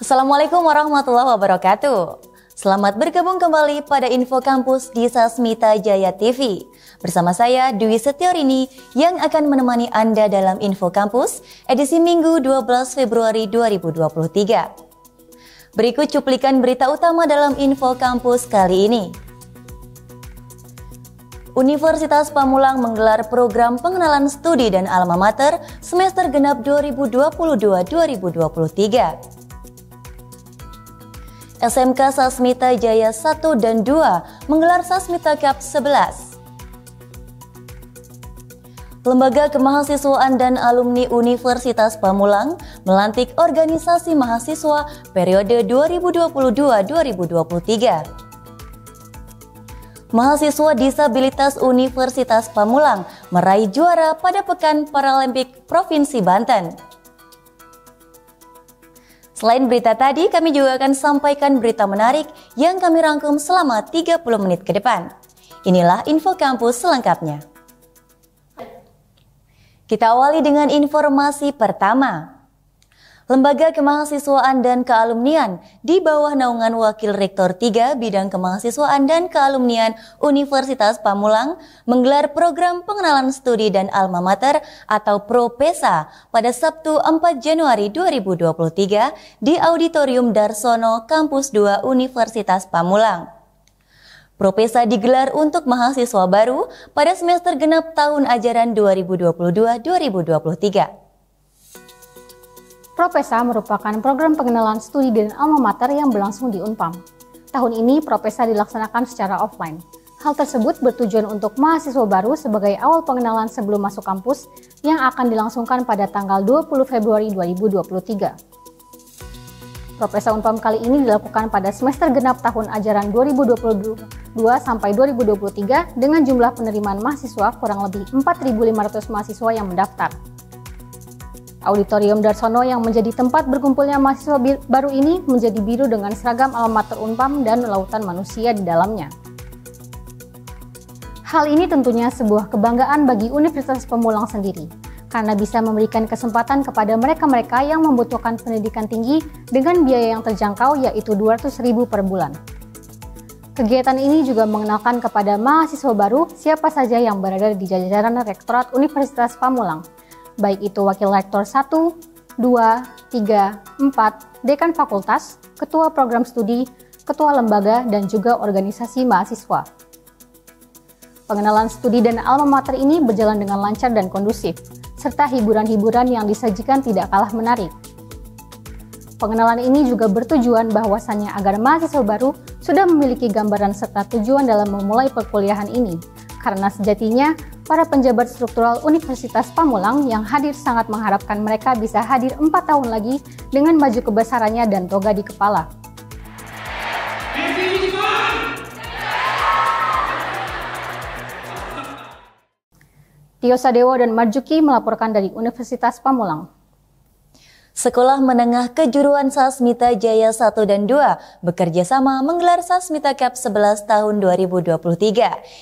Assalamualaikum warahmatullahi wabarakatuh. Selamat bergabung kembali pada Info Kampus di Sasmita Jaya TV. Bersama saya Dwi Setiorini yang akan menemani Anda dalam Info Kampus edisi Minggu 12 Februari 2023. Berikut cuplikan berita utama dalam Info Kampus kali ini. Universitas Pamulang menggelar program pengenalan studi dan alma mater semester genap 2022-2023. SMK Sasmita Jaya 1 dan 2 menggelar Sasmita Cup 11. Lembaga Kemahasiswaan dan Alumni Universitas Pamulang melantik organisasi mahasiswa periode 2022-2023. Mahasiswa disabilitas Universitas Pamulang meraih juara pada Pekan Paralimpik Provinsi Banten. Selain berita tadi, kami juga akan sampaikan berita menarik yang kami rangkum selama 30 menit ke depan. Inilah Info Kampus selengkapnya. Kita awali dengan informasi pertama. Lembaga Kemahasiswaan dan Kealumnian di bawah naungan Wakil Rektor 3 Bidang Kemahasiswaan dan Kealumnian Universitas Pamulang menggelar program pengenalan studi dan alma mater atau ProPesa pada Sabtu 4 Januari 2023 di Auditorium Darsono Kampus 2 Universitas Pamulang. ProPesa digelar untuk mahasiswa baru pada semester genap tahun ajaran 2022-2023. ProPesa merupakan program pengenalan studi dan alma mater yang berlangsung di Unpam. Tahun ini ProPesa dilaksanakan secara offline. Hal tersebut bertujuan untuk mahasiswa baru sebagai awal pengenalan sebelum masuk kampus yang akan dilangsungkan pada tanggal 20 Februari 2023. ProPesa Unpam kali ini dilakukan pada semester genap tahun ajaran 2022 sampai 2023 dengan jumlah penerimaan mahasiswa kurang lebih 4.500 mahasiswa yang mendaftar. Auditorium Darsono yang menjadi tempat berkumpulnya mahasiswa baru ini menjadi biru dengan seragam alma mater Unpam dan lautan manusia di dalamnya. Hal ini tentunya sebuah kebanggaan bagi Universitas Pamulang sendiri, karena bisa memberikan kesempatan kepada mereka-mereka yang membutuhkan pendidikan tinggi dengan biaya yang terjangkau yaitu 200.000 per bulan. Kegiatan ini juga mengenalkan kepada mahasiswa baru siapa saja yang berada di jajaran Rektorat Universitas Pamulang, baik itu Wakil Rektor 1, 2, 3, 4, Dekan Fakultas, Ketua Program Studi, Ketua Lembaga, dan juga organisasi mahasiswa. Pengenalan studi dan alma mater ini berjalan dengan lancar dan kondusif, serta hiburan-hiburan yang disajikan tidak kalah menarik. Pengenalan ini juga bertujuan bahwasannya agar mahasiswa baru sudah memiliki gambaran serta tujuan dalam memulai perkuliahan ini, karena sejatinya para penjabat struktural Universitas Pamulang yang hadir sangat mengharapkan mereka bisa hadir 4 tahun lagi dengan baju kebesarannya dan toga di kepala. Tio Sadewo dan Marjuki melaporkan dari Universitas Pamulang. Sekolah Menengah Kejuruan Sasmita Jaya 1 dan 2 bekerja sama menggelar Sasmita Cup 11 tahun 2023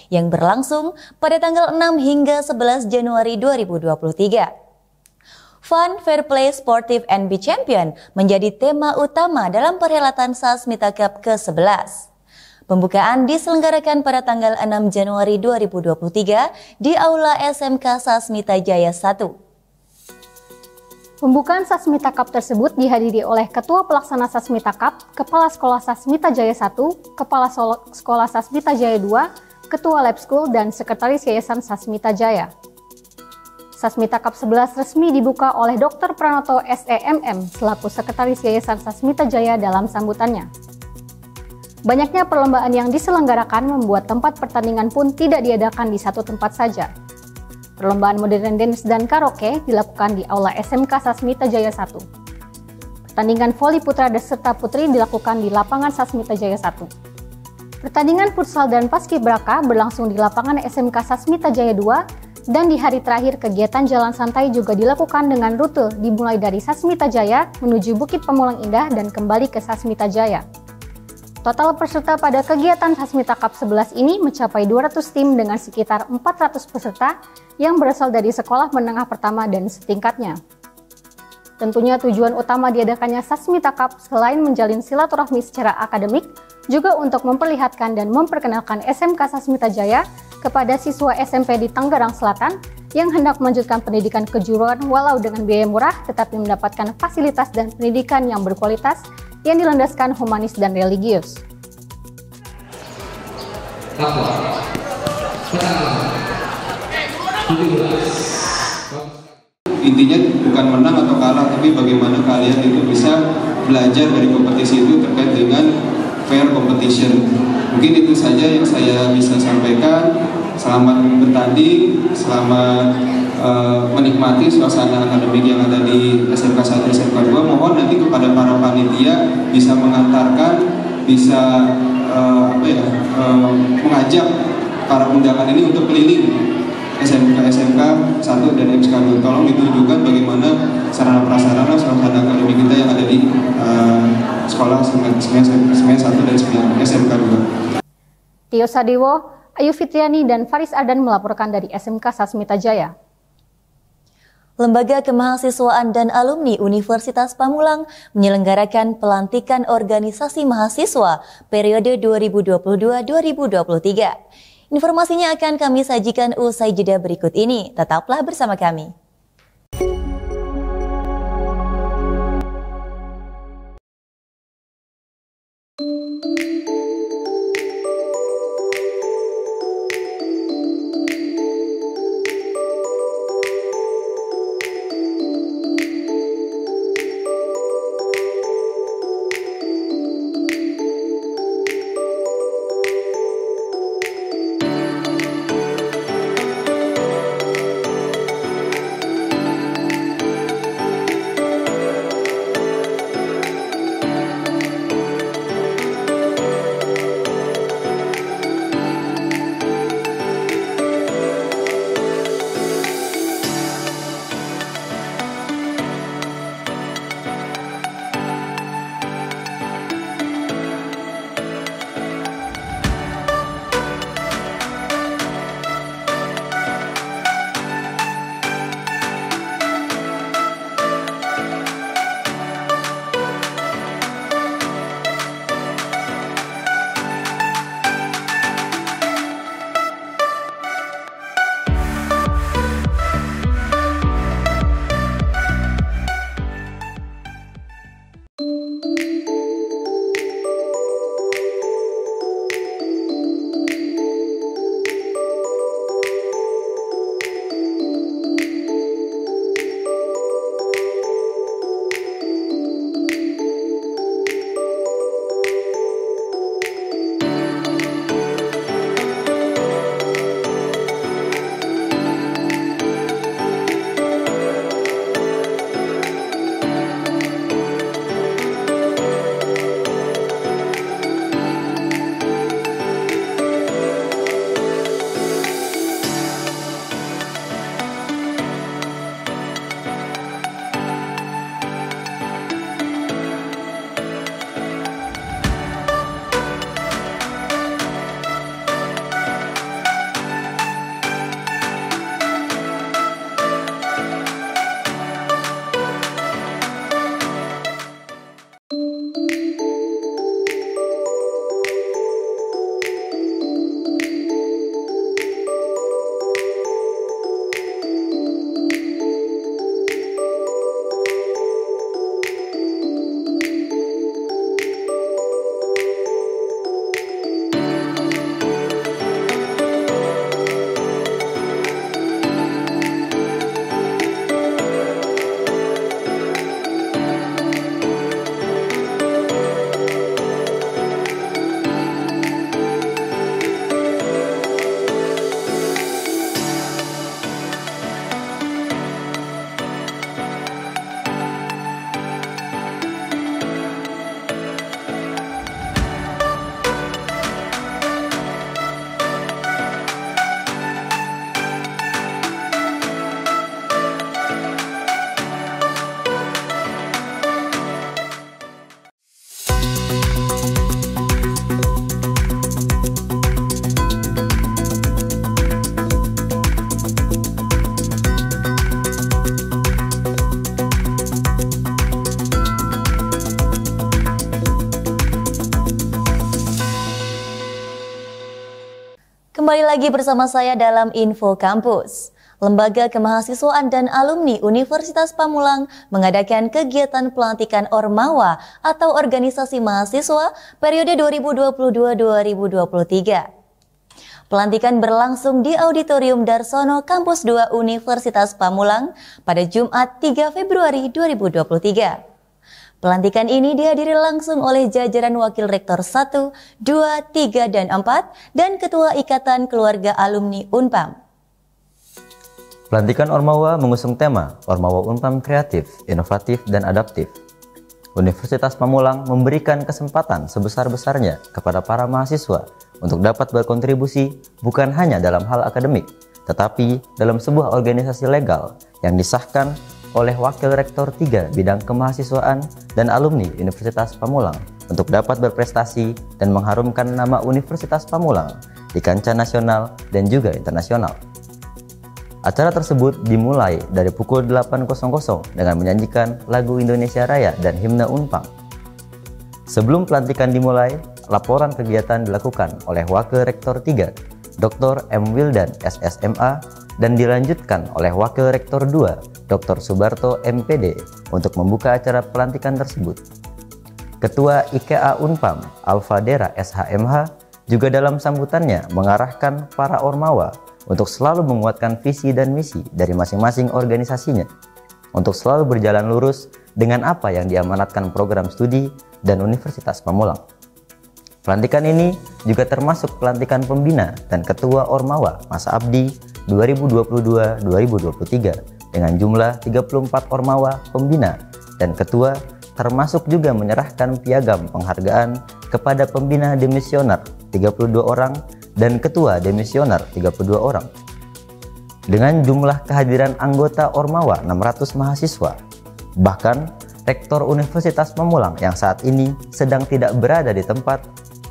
yang berlangsung pada tanggal 6 hingga 11 Januari 2023. Fun, Fair Play, Sportive, and Be Champion menjadi tema utama dalam perhelatan Sasmita Cup ke-11. Pembukaan diselenggarakan pada tanggal 6 Januari 2023 di Aula SMK Sasmita Jaya 1. Pembukaan Sasmita Cup tersebut dihadiri oleh Ketua Pelaksana Sasmita Cup, Kepala Sekolah Sasmita Jaya 1, Kepala Sekolah Sasmita Jaya 2, Ketua Lab School, dan Sekretaris Yayasan Sasmita Jaya. Sasmita Cup 11 resmi dibuka oleh Dr. Pranoto SEMM selaku Sekretaris Yayasan Sasmita Jaya dalam sambutannya. Banyaknya perlombaan yang diselenggarakan membuat tempat pertandingan pun tidak diadakan di satu tempat saja. Perlombaan modern dance dan karaoke dilakukan di Aula SMK Sasmita Jaya 1. Pertandingan voli putra serta putri dilakukan di lapangan Sasmita Jaya 1. Pertandingan futsal dan paskibraka berlangsung di lapangan SMK Sasmita Jaya 2, dan di hari terakhir kegiatan jalan santai juga dilakukan dengan rute dimulai dari Sasmita Jaya menuju Bukit Pamulang Indah dan kembali ke Sasmita Jaya. Total peserta pada kegiatan Sasmita Cup 11 ini mencapai 200 tim dengan sekitar 400 peserta yang berasal dari sekolah menengah pertama dan setingkatnya. Tentunya tujuan utama diadakannya Sasmita Cup selain menjalin silaturahmi secara akademik, juga untuk memperlihatkan dan memperkenalkan SMK Sasmita Jaya kepada siswa SMP di Tangerang Selatan yang hendak melanjutkan pendidikan kejuruan walau dengan biaya murah tetapi mendapatkan fasilitas dan pendidikan yang berkualitas yang dilandaskan humanis dan religius. Intinya bukan menang atau kalah, tapi bagaimana kalian itu bisa belajar dari kompetisi itu terkait dengan fair competition. Mungkin itu saja yang saya bisa sampaikan. Selamat bertanding, selamat menikmati suasana akademik yang ada di SMK 1, SMK 2. Mohon nanti kepada para panitia bisa mengantarkan, bisa mengajak para undangan ini untuk keliling SMK 1 dan SMK 2. Tolong ditunjukkan bagaimana sarana prasarana suasana akademik kita yang ada di sekolah SMK 1 dan SMK 2. Tio Sadewo, Ayu Fitriani, dan Faris Ardan melaporkan dari SMK Sasmita Jaya. Lembaga Kemahasiswaan dan Alumni Universitas Pamulang menyelenggarakan pelantikan organisasi mahasiswa periode 2022-2023. Informasinya akan kami sajikan usai jeda berikut ini. Tetaplah bersama kami. lagi bersama saya dalam Info Kampus. Lembaga Kemahasiswaan dan Alumni Universitas Pamulang mengadakan kegiatan pelantikan Ormawa atau Organisasi Mahasiswa periode 2022-2023. Pelantikan berlangsung di Auditorium Darsono Kampus 2 Universitas Pamulang pada Jumat 3 Februari 2023. Pelantikan ini dihadiri langsung oleh jajaran Wakil Rektor 1, 2, 3, dan 4 dan Ketua Ikatan Keluarga Alumni Unpam. Pelantikan Ormawa mengusung tema Ormawa Unpam Kreatif, Inovatif, dan Adaptif. Universitas Pamulang memberikan kesempatan sebesar-besarnya kepada para mahasiswa untuk dapat berkontribusi bukan hanya dalam hal akademik, tetapi dalam sebuah organisasi legal yang disahkan oleh Wakil Rektor 3 Bidang Kemahasiswaan dan Alumni Universitas Pamulang untuk dapat berprestasi dan mengharumkan nama Universitas Pamulang di kancah nasional dan juga internasional. Acara tersebut dimulai dari pukul 8.00 dengan menyanyikan lagu Indonesia Raya dan himne Unpam. Sebelum pelantikan dimulai, laporan kegiatan dilakukan oleh Wakil Rektor 3 Dr. M. Wildan SSMA dan dilanjutkan oleh Wakil Rektor 2 Dr. Subarto MPD untuk membuka acara pelantikan tersebut. Ketua IKA Unpam Alfadera SHMH juga dalam sambutannya mengarahkan para Ormawa untuk selalu menguatkan visi dan misi dari masing-masing organisasinya untuk selalu berjalan lurus dengan apa yang diamanatkan program studi dan Universitas Pamulang. Pelantikan ini juga termasuk pelantikan pembina dan ketua Ormawa masa abdi 2022-2023 dengan jumlah 34 Ormawa pembina dan ketua, termasuk juga menyerahkan piagam penghargaan kepada pembina demisioner 32 orang dan ketua demisioner 32 orang. Dengan jumlah kehadiran anggota Ormawa 600 mahasiswa, bahkan Rektor Universitas Pamulang yang saat ini sedang tidak berada di tempat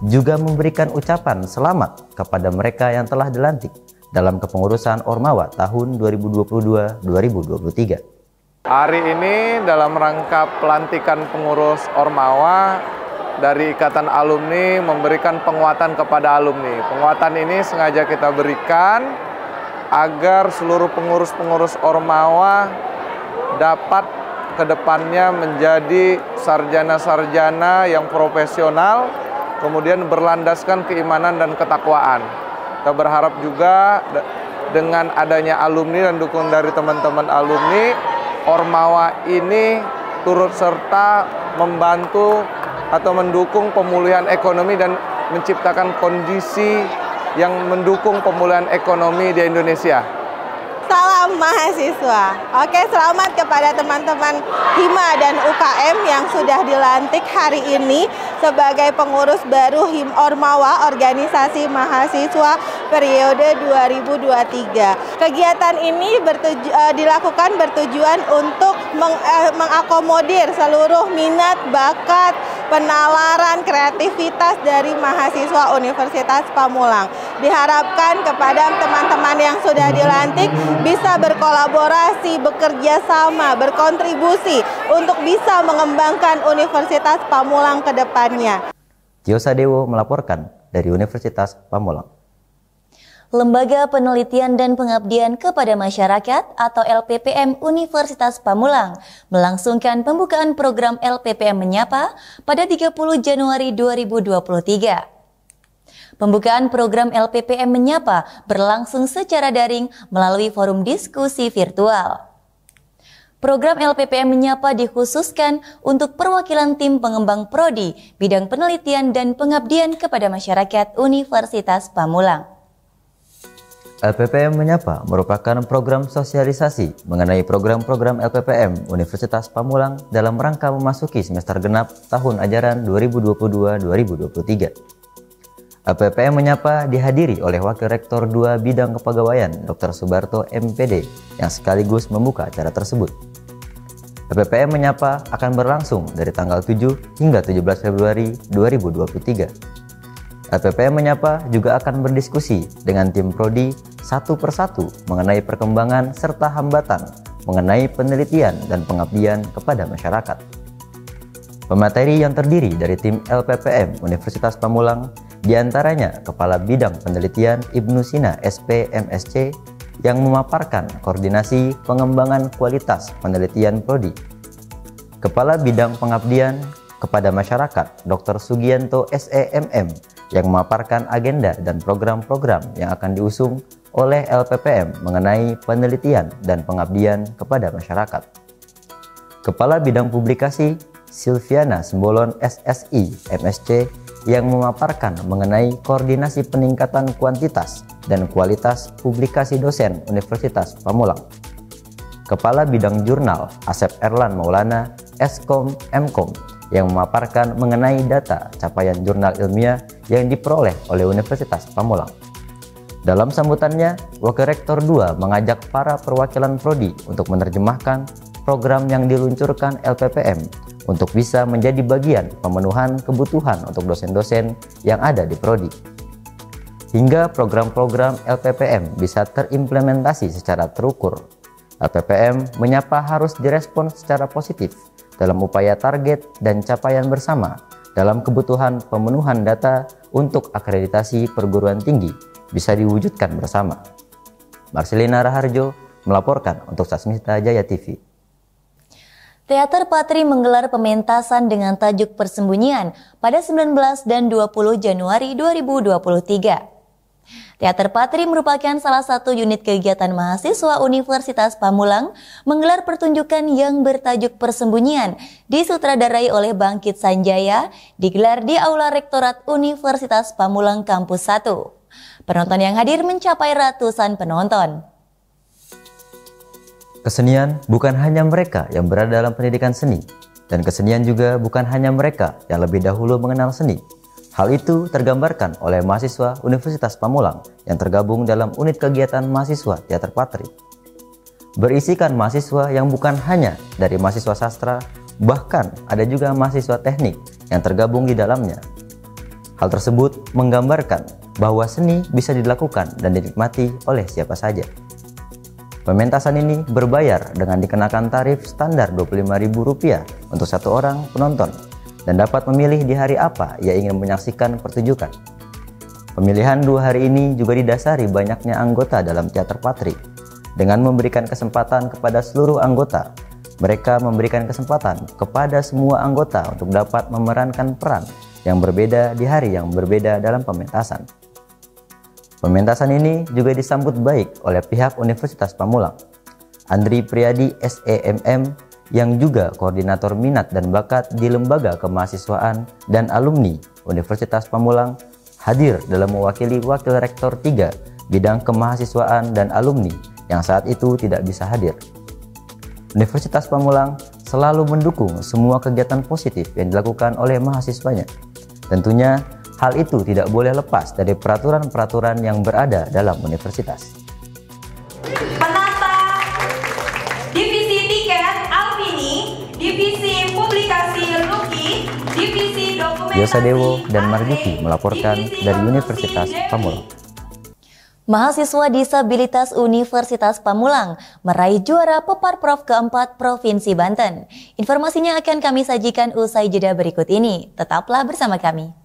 juga memberikan ucapan selamat kepada mereka yang telah dilantik dalam kepengurusan Ormawa tahun 2022-2023. Hari ini dalam rangka pelantikan pengurus Ormawa dari Ikatan Alumni memberikan penguatan kepada alumni. Penguatan ini sengaja kita berikan agar seluruh pengurus-pengurus Ormawa dapat kedepannya menjadi sarjana-sarjana yang profesional, kemudian berlandaskan keimanan dan ketakwaan. Kita berharap juga dengan adanya alumni dan dukungan dari teman-teman alumni, Ormawa ini turut serta membantu atau mendukung pemulihan ekonomi dan menciptakan kondisi yang mendukung pemulihan ekonomi di Indonesia. Salam mahasiswa. Oke, selamat kepada teman-teman Hima dan UKM yang sudah dilantik hari ini sebagai pengurus baru Ormawa Organisasi Mahasiswa periode 2023. Kegiatan ini dilakukan bertujuan untuk mengakomodir seluruh minat, bakat, penalaran, kreativitas dari mahasiswa Universitas Pamulang. Diharapkan kepada teman-teman yang sudah dilantik bisa berkolaborasi, bekerja sama, berkontribusi untuk bisa mengembangkan Universitas Pamulang ke depannya. Tio Sadewo melaporkan dari Universitas Pamulang. Lembaga Penelitian dan Pengabdian kepada Masyarakat atau LPPM Universitas Pamulang melangsungkan pembukaan program LPPM Menyapa pada 30 Januari 2023. Pembukaan program LPPM Menyapa berlangsung secara daring melalui forum diskusi virtual. Program LPPM Menyapa dikhususkan untuk perwakilan tim pengembang prodi bidang penelitian dan pengabdian kepada masyarakat Universitas Pamulang. LPPM Menyapa merupakan program sosialisasi mengenai program-program LPPM Universitas Pamulang dalam rangka memasuki semester genap tahun ajaran 2022-2023. LPPM Menyapa dihadiri oleh Wakil Rektor 2 Bidang Kepegawaian Dr. Subarto MPD yang sekaligus membuka acara tersebut. LPPM Menyapa akan berlangsung dari tanggal 7 hingga 17 Februari 2023. LPPM Menyapa juga akan berdiskusi dengan tim prodi satu persatu mengenai perkembangan serta hambatan mengenai penelitian dan pengabdian kepada masyarakat. Pemateri yang terdiri dari tim LPPM Universitas Pamulang Di antaranya Kepala Bidang Penelitian Ibnu Sina SP MSc yang memaparkan koordinasi pengembangan kualitas penelitian Prodi. Kepala Bidang Pengabdian kepada Masyarakat Dr. Sugianto SEMM yang memaparkan agenda dan program-program yang akan diusung oleh LPPM mengenai penelitian dan pengabdian kepada masyarakat. Kepala Bidang Publikasi Silviana Sembolon SSI MSc yang memaparkan mengenai koordinasi peningkatan kuantitas dan kualitas publikasi dosen Universitas Pamulang. Kepala Bidang Jurnal Asep Erlan Maulana Eskom Mkom yang memaparkan mengenai data capaian jurnal ilmiah yang diperoleh oleh Universitas Pamulang. Dalam sambutannya, Wakil Rektor 2 mengajak para perwakilan Prodi untuk menerjemahkan program yang diluncurkan LPPM untuk bisa menjadi bagian pemenuhan kebutuhan untuk dosen-dosen yang ada di Prodi. Hingga program-program LPPM bisa terimplementasi secara terukur, LPPM menyapa harus direspon secara positif dalam upaya target dan capaian bersama dalam kebutuhan pemenuhan data untuk akreditasi perguruan tinggi bisa diwujudkan bersama. Marcelina Raharjo melaporkan untuk Sasmita Jaya TV. Teater Patri menggelar pementasan dengan tajuk Persembunyian pada 19 dan 20 Januari 2023. Teater Patri merupakan salah satu unit kegiatan mahasiswa Universitas Pamulang menggelar pertunjukan yang bertajuk Persembunyian disutradarai oleh Bangkit Sanjaya, digelar di Aula Rektorat Universitas Pamulang Kampus 1. Penonton yang hadir mencapai ratusan penonton. Kesenian bukan hanya mereka yang berada dalam pendidikan seni, dan kesenian juga bukan hanya mereka yang lebih dahulu mengenal seni. Hal itu tergambarkan oleh mahasiswa Universitas Pamulang yang tergabung dalam unit kegiatan mahasiswa Teater Patri. Berisikan mahasiswa yang bukan hanya dari mahasiswa sastra, bahkan ada juga mahasiswa teknik yang tergabung di dalamnya. Hal tersebut menggambarkan bahwa seni bisa dilakukan dan dinikmati oleh siapa saja. Pementasan ini berbayar dengan dikenakan tarif standar Rp25.000 untuk satu orang penonton dan dapat memilih di hari apa ia ingin menyaksikan pertunjukan. Pemilihan 2 hari ini juga didasari banyaknya anggota dalam Teater Patri. Dengan memberikan kesempatan kepada seluruh anggota, mereka memberikan kesempatan kepada semua anggota untuk dapat memerankan peran yang berbeda di hari yang berbeda dalam pementasan. Pementasan ini juga disambut baik oleh pihak Universitas Pamulang. Andri Priadi SEMM yang juga koordinator minat dan bakat di Lembaga Kemahasiswaan dan Alumni Universitas Pamulang hadir dalam mewakili Wakil Rektor 3 Bidang Kemahasiswaan dan Alumni yang saat itu tidak bisa hadir. Universitas Pamulang selalu mendukung semua kegiatan positif yang dilakukan oleh mahasiswanya. Tentunya hal itu tidak boleh lepas dari peraturan-peraturan yang berada dalam universitas. Penata Divisi Tiket Alvini, Divisi Publikasi Luki, Divisi Dokumentasi Yosa Dewo dan Marjuki melaporkan dari Universitas Pamulang. Mahasiswa disabilitas Universitas Pamulang meraih juara Peparprov keempat Provinsi Banten. Informasinya akan kami sajikan usai jeda berikut ini. Tetaplah bersama kami.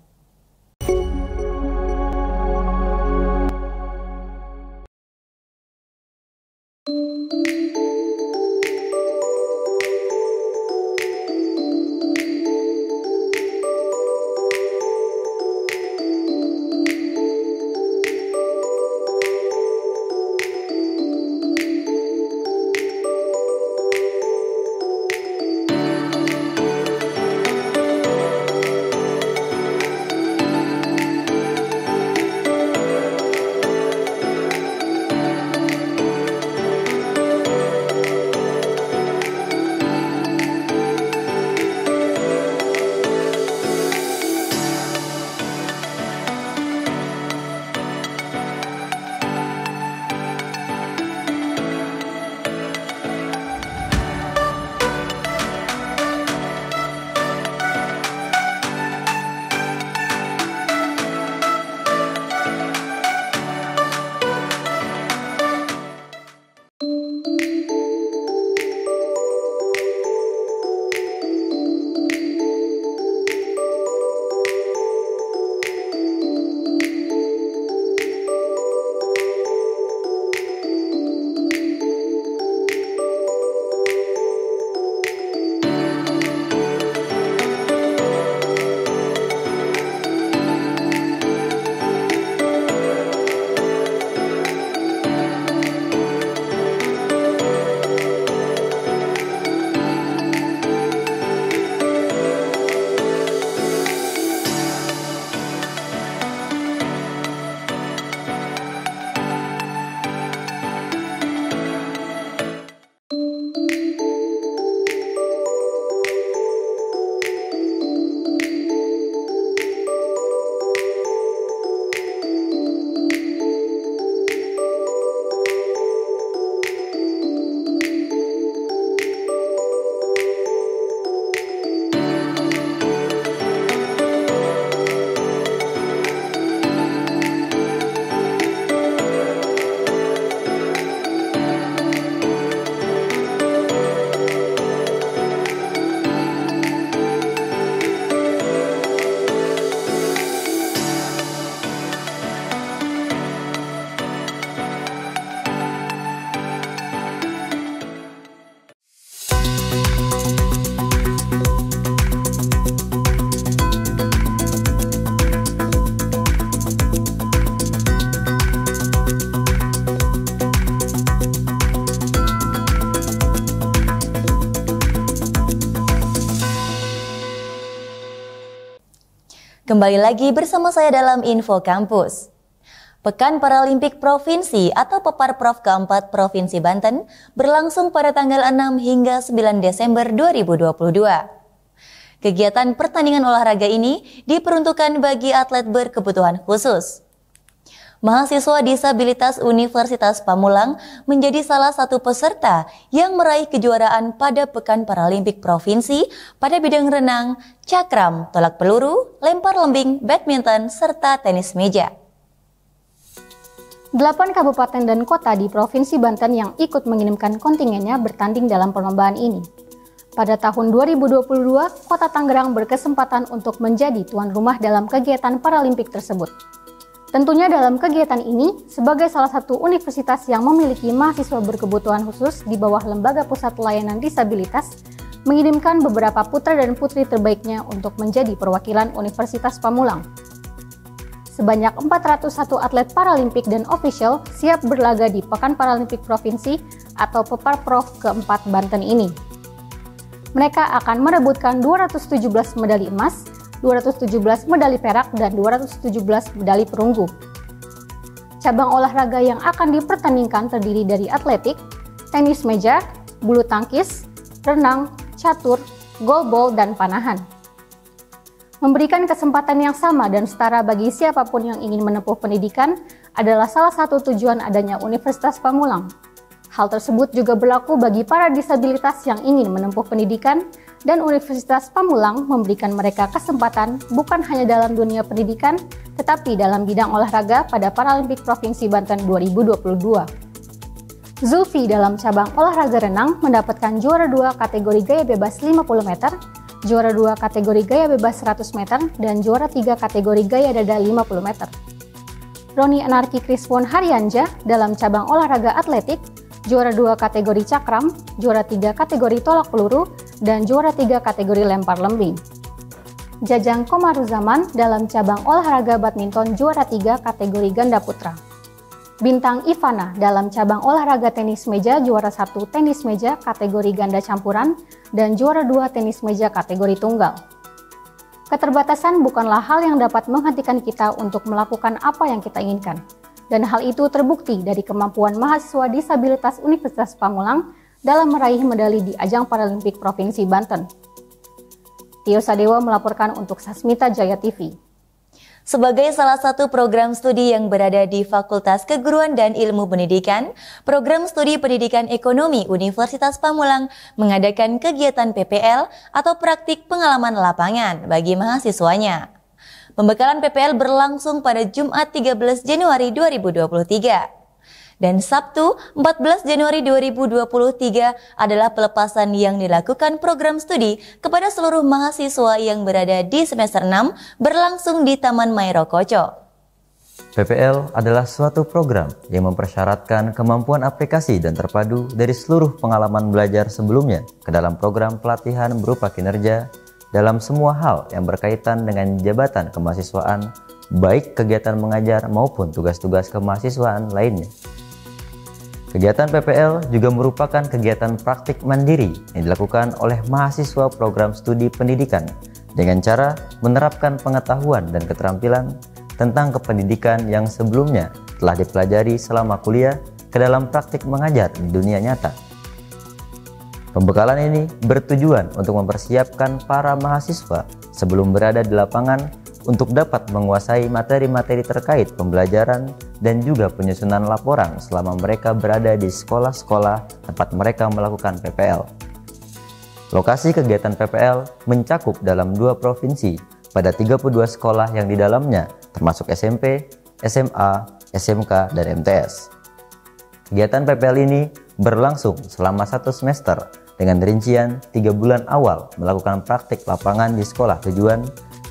Kembali lagi bersama saya dalam Info Kampus. Pekan Paralimpik Provinsi atau Peparprov keempat Provinsi Banten berlangsung pada tanggal 6 hingga 9 Desember 2022. Kegiatan pertandingan olahraga ini diperuntukkan bagi atlet berkebutuhan khusus. Mahasiswa disabilitas Universitas Pamulang menjadi salah satu peserta yang meraih kejuaraan pada Pekan Paralimpik Provinsi pada bidang renang, cakram, tolak peluru, lempar lembing, badminton, serta tenis meja. 8 kabupaten dan kota di Provinsi Banten yang ikut mengirimkan kontingennya bertanding dalam perlombaan ini. Pada tahun 2022, Kota Tangerang berkesempatan untuk menjadi tuan rumah dalam kegiatan Paralimpik tersebut. Tentunya dalam kegiatan ini, sebagai salah satu universitas yang memiliki mahasiswa berkebutuhan khusus di bawah Lembaga Pusat Layanan Disabilitas, mengirimkan beberapa putra dan putri terbaiknya untuk menjadi perwakilan Universitas Pamulang. Sebanyak 401 atlet paralimpik dan official siap berlaga di Pekan Paralimpik Provinsi atau Peparprov keempat Banten ini. Mereka akan merebutkan 217 medali emas, 217 medali perak, dan 217 medali perunggu. Cabang olahraga yang akan dipertandingkan terdiri dari atletik, tenis meja, bulu tangkis, renang, catur, goalball, dan panahan. Memberikan kesempatan yang sama dan setara bagi siapapun yang ingin menempuh pendidikan adalah salah satu tujuan adanya Universitas Pamulang. Hal tersebut juga berlaku bagi para disabilitas yang ingin menempuh pendidikan, dan Universitas Pamulang memberikan mereka kesempatan bukan hanya dalam dunia pendidikan, tetapi dalam bidang olahraga pada Paralimpik Provinsi Banten 2022. Zulfi dalam cabang olahraga renang mendapatkan juara 2 kategori gaya bebas 50 meter, juara 2 kategori gaya bebas 100 meter, dan juara 3 kategori gaya dada 50 meter. Roni Anarki Kriswon Haryanja dalam cabang olahraga atletik, juara 2 kategori cakram, juara 3 kategori tolak peluru, dan juara 3 kategori lempar lembing. Jajang Komaruzaman dalam cabang olahraga badminton juara 3 kategori ganda putra. Bintang Ivana dalam cabang olahraga tenis meja juara 1 tenis meja kategori ganda campuran, dan juara 2 tenis meja kategori tunggal. Keterbatasan bukanlah hal yang dapat menghentikan kita untuk melakukan apa yang kita inginkan. Dan hal itu terbukti dari kemampuan mahasiswa disabilitas Universitas Pamulang dalam meraih medali di ajang Paralimpik Provinsi Banten. Tio Sadewa melaporkan untuk Sasmita Jaya TV. Sebagai salah satu program studi yang berada di Fakultas Keguruan dan Ilmu Pendidikan, Program Studi Pendidikan Ekonomi Universitas Pamulang mengadakan kegiatan PPL atau praktik pengalaman lapangan bagi mahasiswanya. Pembekalan PPL berlangsung pada Jumat 13 Januari 2023. Dan Sabtu 14 Januari 2023 adalah pelepasan yang dilakukan program studi kepada seluruh mahasiswa yang berada di semester 6 berlangsung di Taman Mairo Koco. PPL adalah suatu program yang mempersyaratkan kemampuan aplikasi dan terpadu dari seluruh pengalaman belajar sebelumnya ke dalam program pelatihan berupa kinerja dalam semua hal yang berkaitan dengan jabatan kemahasiswaan, baik kegiatan mengajar maupun tugas-tugas kemahasiswaan lainnya. Kegiatan PPL juga merupakan kegiatan praktik mandiri yang dilakukan oleh mahasiswa program studi pendidikan dengan cara menerapkan pengetahuan dan keterampilan tentang kependidikan yang sebelumnya telah dipelajari selama kuliah ke dalam praktik mengajar di dunia nyata. Pembekalan ini bertujuan untuk mempersiapkan para mahasiswa sebelum berada di lapangan untuk dapat menguasai materi-materi terkait pembelajaran dan juga penyusunan laporan selama mereka berada di sekolah-sekolah tempat mereka melakukan PPL. Lokasi kegiatan PPL mencakup dalam 2 provinsi pada 32 sekolah yang di dalamnya termasuk SMP, SMA, SMK, dan MTS. Kegiatan PPL ini berlangsung selama 1 semester dengan rincian 3 bulan awal melakukan praktik lapangan di sekolah tujuan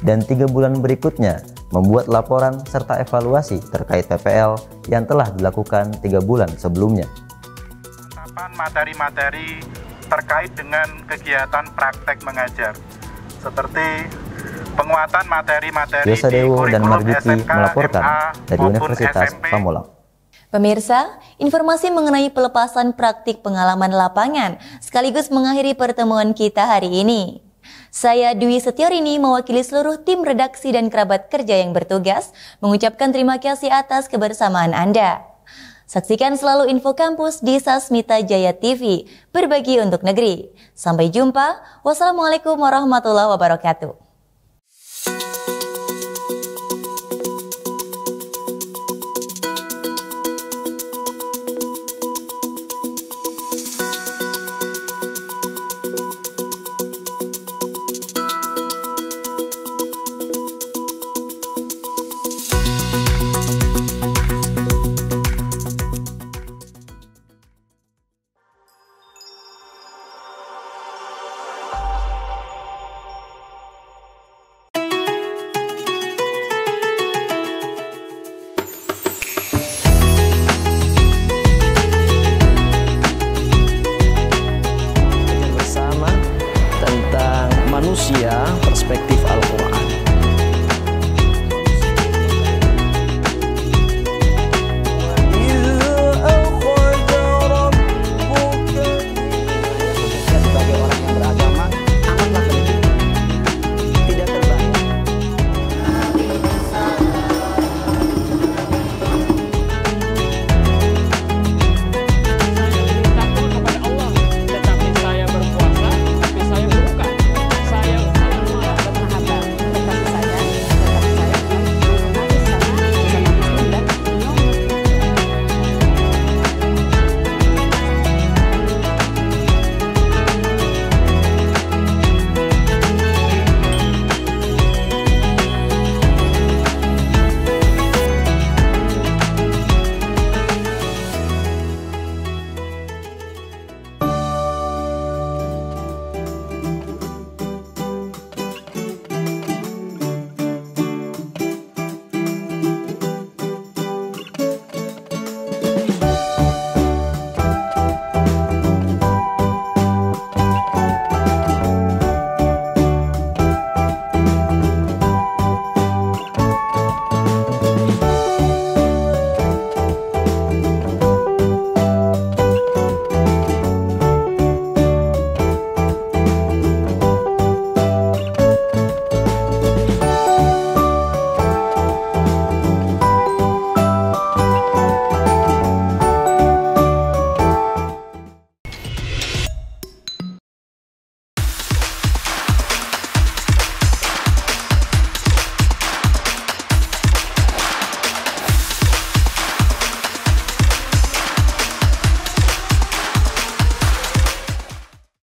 dan 3 bulan berikutnya membuat laporan serta evaluasi terkait PPL yang telah dilakukan 3 bulan sebelumnya. Penetapan materi-materi terkait dengan kegiatan praktek mengajar seperti penguatan materi-materi di kurikulum SMK, melaporkan MA, dari Universitas SMP. Pamulang. Pemirsa, informasi mengenai pelepasan praktik pengalaman lapangan sekaligus mengakhiri pertemuan kita hari ini. Saya Dwi Setiorini mewakili seluruh tim redaksi dan kerabat kerja yang bertugas mengucapkan terima kasih atas kebersamaan Anda. Saksikan selalu info kampus di Sasmita Jaya TV, berbagi untuk negeri. Sampai jumpa. Wassalamualaikum warahmatullahi wabarakatuh. Manusia, perspektif